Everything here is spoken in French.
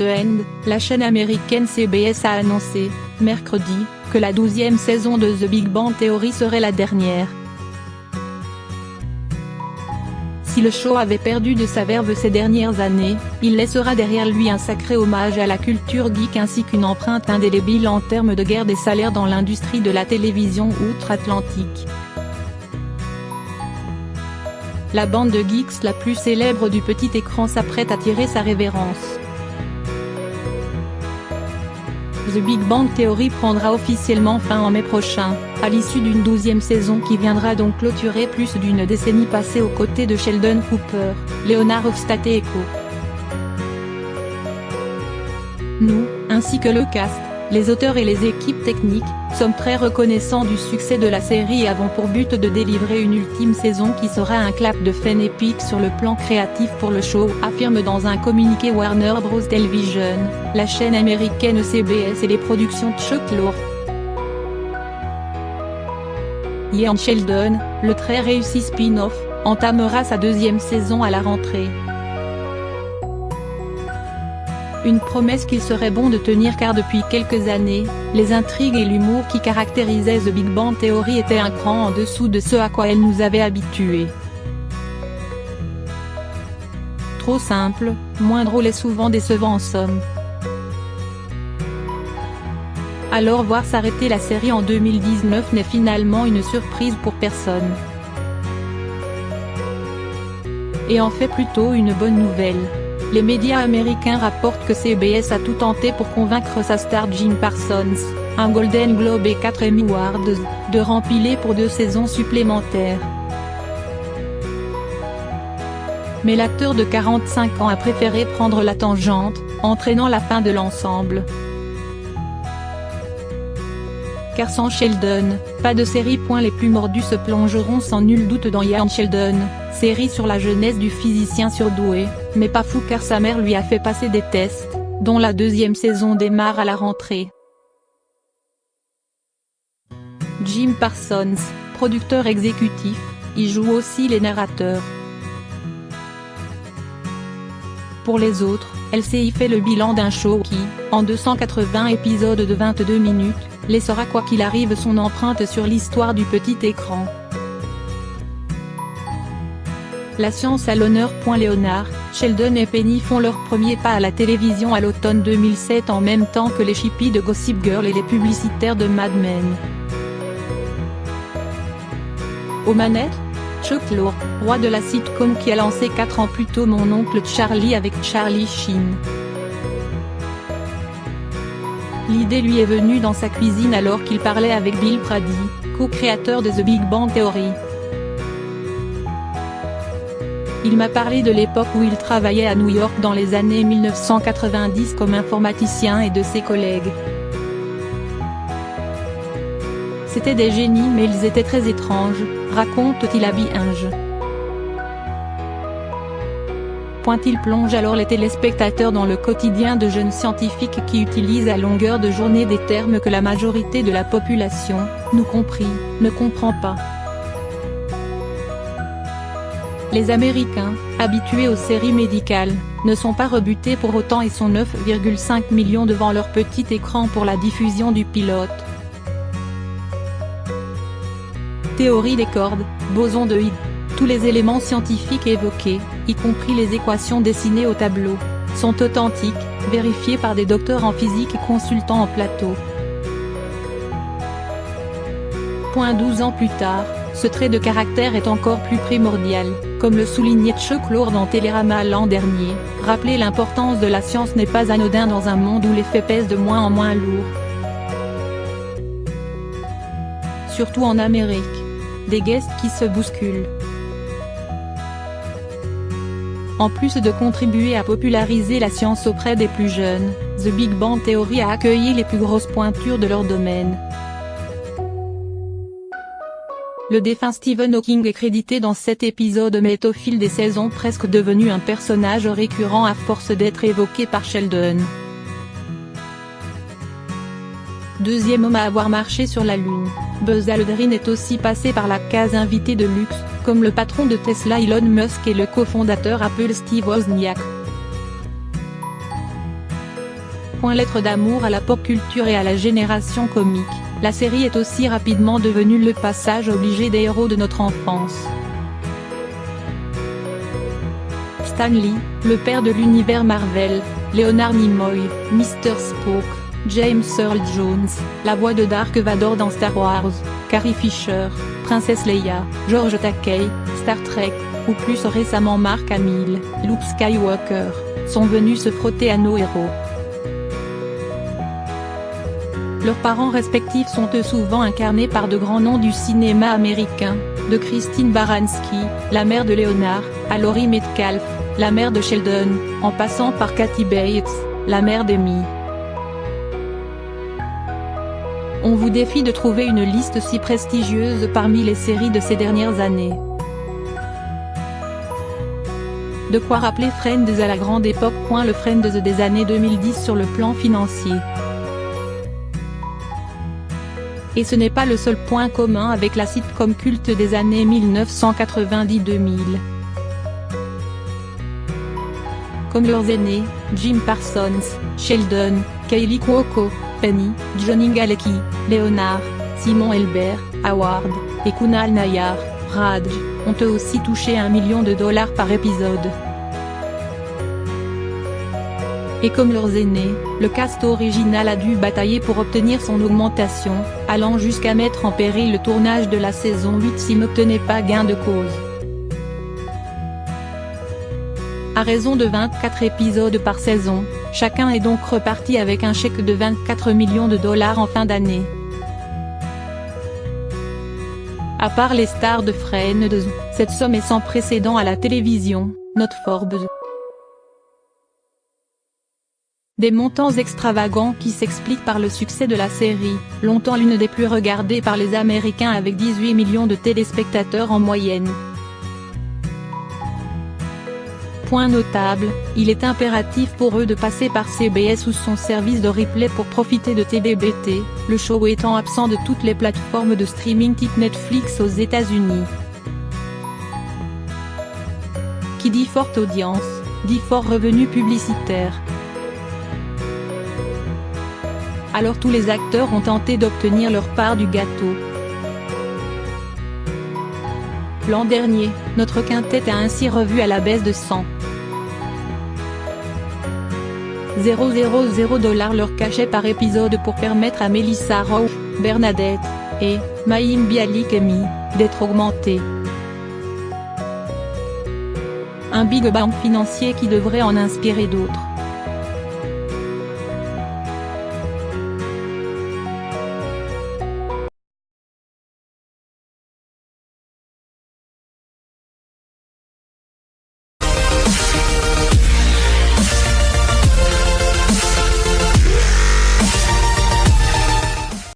End, la chaîne américaine CBS a annoncé, mercredi, que la 12e saison de The Big Bang Theory serait la dernière. Si le show avait perdu de sa verve ces dernières années, il laissera derrière lui un sacré hommage à la culture geek ainsi qu'une empreinte indélébile en termes de guerre des salaires dans l'industrie de la télévision outre-Atlantique. La bande de geeks la plus célèbre du petit écran s'apprête à tirer sa révérence. The Big Bang Theory prendra officiellement fin en mai prochain, à l'issue d'une 12e saison qui viendra donc clôturer plus d'une décennie passée aux côtés de Sheldon Cooper, Leonard Hofstadter et co. Nous, ainsi que le cast, les auteurs et les équipes techniques, sommes très reconnaissants du succès de la série et avons pour but de délivrer une ultime saison qui sera un clap de fin épique sur le plan créatif pour le show, affirme dans un communiqué Warner Bros Television, la chaîne américaine CBS et les productions Chuck Lorre. Young Sheldon, le très réussi spin-off, entamera sa 2e saison à la rentrée. Une promesse qu'il serait bon de tenir car depuis quelques années, les intrigues et l'humour qui caractérisaient The Big Bang Theory étaient un cran en dessous de ce à quoi elle nous avait habitués. Trop simple, moins drôle et souvent décevant en somme. Alors voir s'arrêter la série en 2019 n'est finalement une surprise pour personne. Et en fait plutôt une bonne nouvelle. Les médias américains rapportent que CBS a tout tenté pour convaincre sa star Jim Parsons, un Golden Globe et 4 Emmy Awards, de rempiler pour 2 saisons supplémentaires. Mais l'acteur de 45 ans a préféré prendre la tangente, entraînant la fin de l'ensemble. Car sans Sheldon, pas de série. Les plus mordus se plongeront sans nul doute dans Young Sheldon, série sur la jeunesse du physicien surdoué, mais pas fou car sa mère lui a fait passer des tests, dont la 2e saison démarre à la rentrée. Jim Parsons, producteur exécutif, y joue aussi les narrateurs. Pour les autres, LCI fait le bilan d'un show qui, en 280 épisodes de 22 minutes, laissera quoi qu'il arrive son empreinte sur l'histoire du petit écran. La science à l'honneur. Leonard, Sheldon et Penny font leur premier pas à la télévision à l'automne 2007 en même temps que les chippies de Gossip Girl et les publicitaires de Mad Men. Aux manettes, Chuck Lorre, roi de la sitcom qui a lancé 4 ans plus tôt Mon oncle Charlie avec Charlie Sheen. L'idée lui est venue dans sa cuisine alors qu'il parlait avec Bill Prady, co-créateur de The Big Bang Theory. Il m'a parlé de l'époque où il travaillait à New York dans les années 1990 comme informaticien et de ses collègues. C'étaient des génies mais ils étaient très étranges, raconte-t-il à Binge. Il plonge alors les téléspectateurs dans le quotidien de jeunes scientifiques qui utilisent à longueur de journée des termes que la majorité de la population, nous compris, ne comprend pas. Les Américains, habitués aux séries médicales, ne sont pas rebutés pour autant et sont 9,5 millions devant leur petit écran pour la diffusion du pilote. Théorie des cordes, boson de Higgs. Tous les éléments scientifiques évoqués, y compris les équations dessinées au tableau, sont authentiques, vérifiés par des docteurs en physique et consultants en plateau. 12 ans plus tard, ce trait de caractère est encore plus primordial, comme le soulignait Chuck Lorre dans Télérama l'an dernier, rappeler l'importance de la science n'est pas anodin dans un monde où les faits pèsent de moins en moins lourd. Surtout en Amérique. Des guests qui se bousculent. En plus de contribuer à populariser la science auprès des plus jeunes, The Big Bang Theory a accueilli les plus grosses pointures de leur domaine. Le défunt Stephen Hawking est crédité dans cet épisode mais est au fil des saisons presque devenu un personnage récurrent à force d'être évoqué par Sheldon. Deuxième homme à avoir marché sur la Lune, Buzz Aldrin est aussi passé par la case invité de luxe, comme le patron de Tesla Elon Musk et le cofondateur Apple Steve Wozniak. Lettre d'amour à la pop culture et à la génération comique, la série est aussi rapidement devenue le passage obligé des héros de notre enfance. Stan Lee, le père de l'univers Marvel, Leonard Nimoy, Mr. Spock, James Earl Jones, la voix de Dark Vador dans Star Wars, Carrie Fisher, Princesse Leia, George Takei, Star Trek, ou plus récemment Mark Hamill, Luke Skywalker, sont venus se frotter à nos héros. Leurs parents respectifs sont eux souvent incarnés par de grands noms du cinéma américain, de Christine Baranski, la mère de Leonard, à Laurie Metcalf, la mère de Sheldon, en passant par Kathy Bates, la mère d'Amy. On vous défie de trouver une liste si prestigieuse parmi les séries de ces dernières années. De quoi rappeler Friends à la grande époque. Le Friends des années 2010 sur le plan financier. Et ce n'est pas le seul point commun avec la sitcom culte des années 1990-2000. Comme leurs aînés, Jim Parsons, Sheldon, Kaylee Cuoco, Penny, Johnny Galecki, Leonard, Simon Elbert, Howard, et Kunal Nayyar, Raj, ont eux aussi touché $1 million par épisode. Et comme leurs aînés, le cast original a dû batailler pour obtenir son augmentation, allant jusqu'à mettre en péril le tournage de la saison 8 s'il n'obtenait pas gain de cause. À raison de 24 épisodes par saison, chacun est donc reparti avec un chèque de $24 millions en fin d'année. À part les stars de Friends, cette somme est sans précédent à la télévision, note Forbes. Des montants extravagants qui s'expliquent par le succès de la série, longtemps l'une des plus regardées par les Américains avec 18 millions de téléspectateurs en moyenne. Point notable, il est impératif pour eux de passer par CBS ou son service de replay pour profiter de TDBT, le show étant absent de toutes les plateformes de streaming type Netflix aux États-Unis. Qui dit forte audience, dit fort revenu publicitaire. Alors tous les acteurs ont tenté d'obtenir leur part du gâteau. L'an dernier, notre quintette a ainsi revu à la baisse de 100 000 $ leur cachet par épisode pour permettre à Melissa Rauch, Bernadette, et Mayim Bialik-Amy, d'être augmentés. Un big bang financier qui devrait en inspirer d'autres.